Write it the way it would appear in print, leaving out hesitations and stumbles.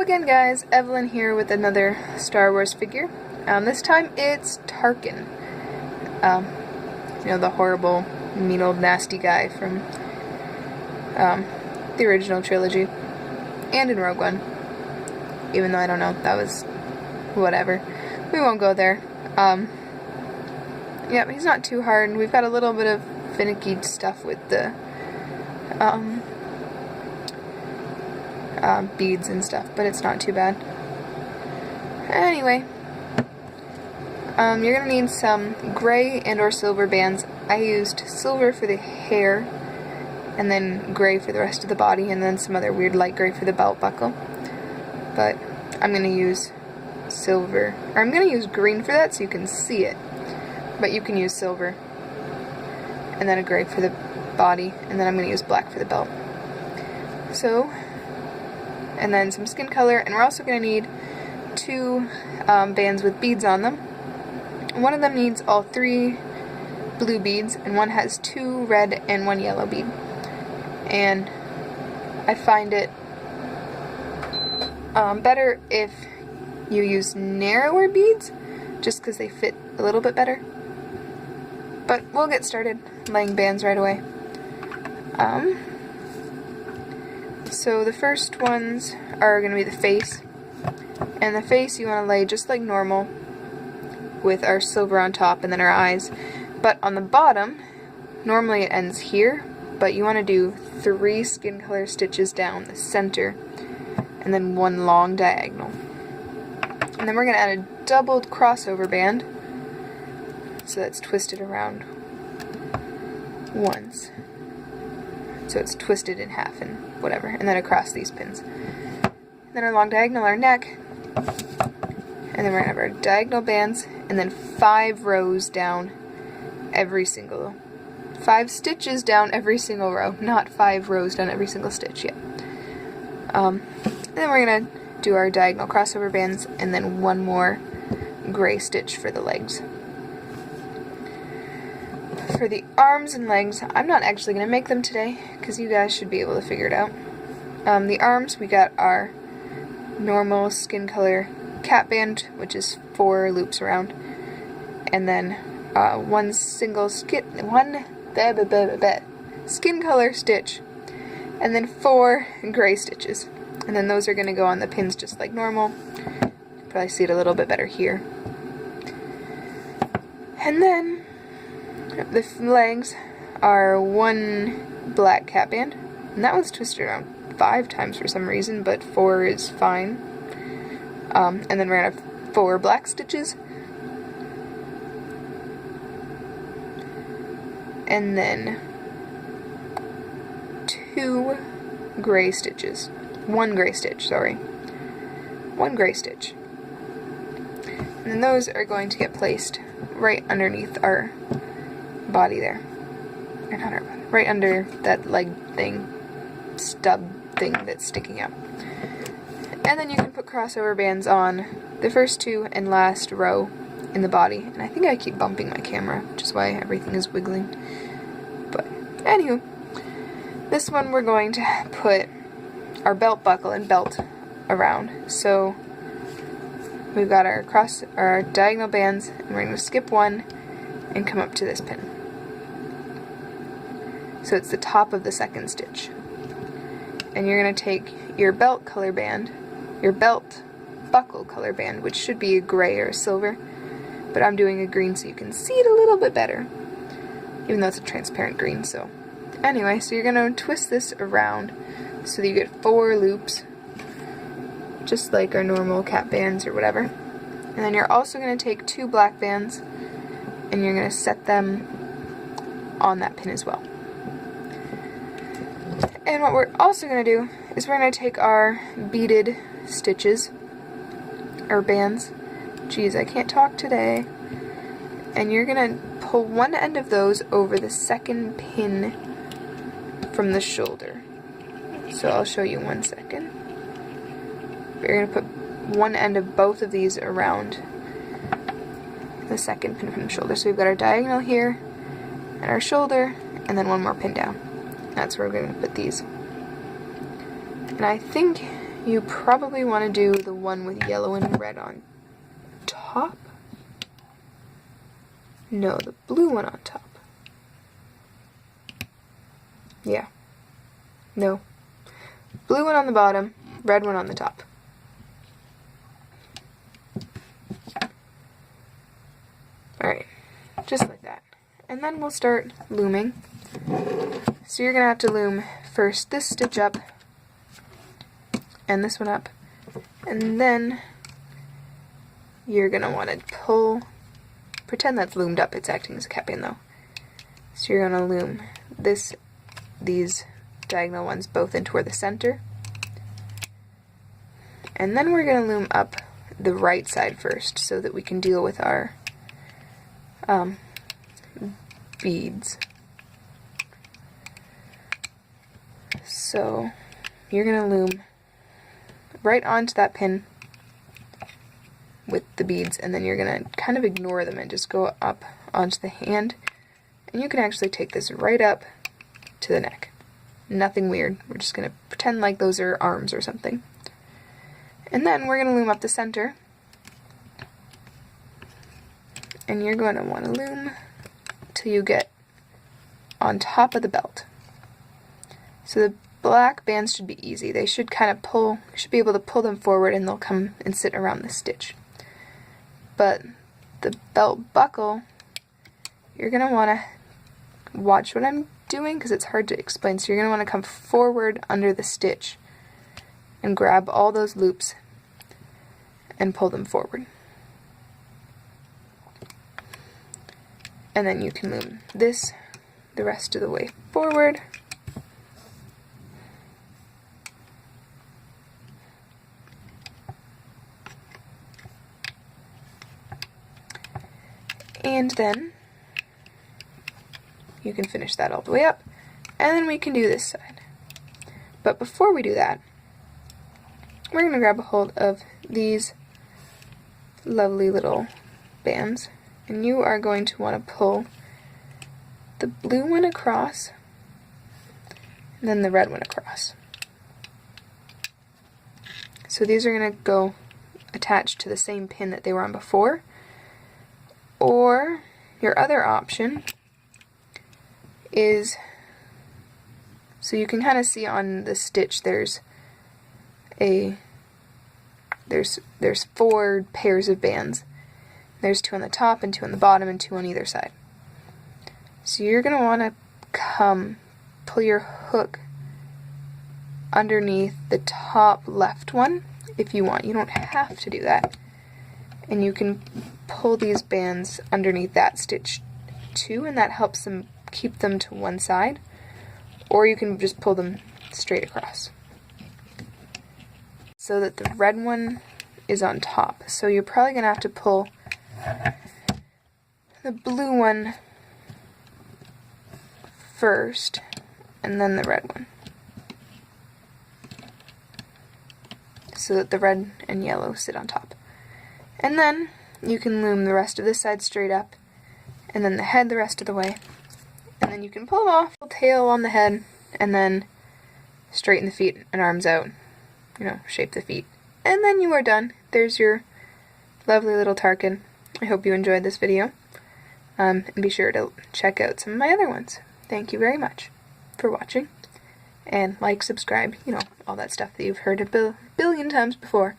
again guys, Evelyn here with another Star Wars figure. This time it's Tarkin. You know, the horrible, mean old nasty guy from the original trilogy. And in Rogue One. Even though I don't know, that was whatever. We won't go there. Yeah, he's not too hard. We've got a little bit of finicky stuff with the beads and stuff, but it's not too bad. Anyway, you're gonna need some gray and or silver bands. I used silver for the hair, and then gray for the rest of the body, and then some other weird light gray for the belt buckle. But I'm gonna use silver, or I'm gonna use green for that so you can see it. But you can use silver, and then a gray for the body, and then I'm gonna use black for the belt. So, and then some skin color, and we're also going to need two bands with beads on them. One of them needs all 3 blue beads, and one has 2 red and 1 yellow bead. And I find it better if you use narrower beads, just because they fit a little bit better. But we'll get started laying bands right away. So the first ones are going to be the face, and the face you want to lay just like normal with our silver on top and then our eyes, but on the bottom, normally it ends here, but you want to do 3 skin color stitches down the center and then 1 long diagonal. And then we're going to add a doubled crossover band, so that's twisted around once. So it's twisted in half and whatever, and then across these pins. Then our long diagonal, our neck, and then we're going to have our diagonal bands, and then 5 rows down every single, 5 stitches down every single row, not 5 rows down every single stitch yet. Then we're going to do our diagonal crossover bands, and then 1 more gray stitch for the legs. For the arms and legs, I'm not actually going to make them today, because you guys should be able to figure it out. The arms, we got our normal skin color cap band, which is 4 loops around, and then 1 single skin color stitch, and then 4 gray stitches. And then those are going to go on the pins just like normal. You probably see it a little bit better here. And then the legs are 1 black cap band, and that one's twisted around 5 times for some reason, but 4 is fine. And then we're going to have 4 black stitches, and then 2 gray stitches. 1 gray stitch, sorry. 1 gray stitch. And then those are going to get placed right underneath our body there. Or not our body, right under that leg thing, stub thing that's sticking out. And then you can put crossover bands on the first 2 and last row in the body. And I think I keep bumping my camera, which is why everything is wiggling. But anywho, this one we're going to put our belt buckle and belt around. So we've got our diagonal bands, and we're going to skip 1 and come up to this pin. So it's the top of the 2nd stitch. And you're going to take your belt color band, your belt buckle color band, which should be a gray or a silver, but I'm doing a green so you can see it a little bit better, even though it's a transparent green. So anyway, so you're going to twist this around so that you get 4 loops, just like our normal cap bands or whatever. And then you're also going to take 2 black bands, and you're going to set them on that pin as well. And what we're also going to do is we're going to take our beaded stitches, or bands, geez, I can't talk today, and you're going to pull one end of those over the 2nd pin from the shoulder. So I'll show you 1 second. We're going to put one end of both of these around the 2nd pin from the shoulder. So we've got our diagonal here, and our shoulder, and then 1 more pin down. That's where we're going to put these. And I think you probably want to do the one with yellow and red on top. No, the blue one on top. Yeah. No. Blue one on the bottom, red one on the top. Alright, just like that. And then we'll start looming. So you're going to have to loom first this stitch up, and this one up, and then you're going to want to pull, pretend that's loomed up, it's acting as a cap in though. So you're going to loom these diagonal ones both in toward the center, and then we're going to loom up the right side first so that we can deal with our beads. So you're going to loom right onto that pin with the beads, and then you're going to kind of ignore them and just go up onto the hand, and you can actually take this right up to the neck. Nothing weird. We're just going to pretend like those are arms or something. And then we're going to loom up the center, and you're going to want to loom till you get on top of the belt. So the black bands should be easy. They should kind of pull, you should be able to pull them forward and they'll come and sit around the stitch. But the belt buckle, you're going to want to watch what I'm doing because it's hard to explain. So you're going to want to come forward under the stitch and grab all those loops and pull them forward. And then you can loom this the rest of the way forward. And then you can finish that all the way up, and then we can do this side. But before we do that, we're going to grab a hold of these lovely little bands, and you are going to want to pull the blue one across, and then the red one across. So these are going to go attached to the same pin that they were on before. Or your other option is, so you can kind of see on the stitch there's 4 pairs of bands. There's 2 on the top and 2 on the bottom and 2 on either side. So you're going to want to pull your hook underneath the top left one if you want. You don't have to do that. And you can pull these bands underneath that stitch too, and that helps them keep them to one side, or you can just pull them straight across so that the red one is on top. So you're probably going to have to pull the blue one first and then the red one so that the red and yellow sit on top. And then you can loom the rest of this side straight up, and then the head the rest of the way, and then you can pull them off, tail on the head, and then straighten the feet and arms out, shape the feet. And then you are done. There's your lovely little Tarkin. I hope you enjoyed this video, and be sure to check out some of my other ones. Thank you very much for watching, and like, subscribe, all that stuff that you've heard a billion times before.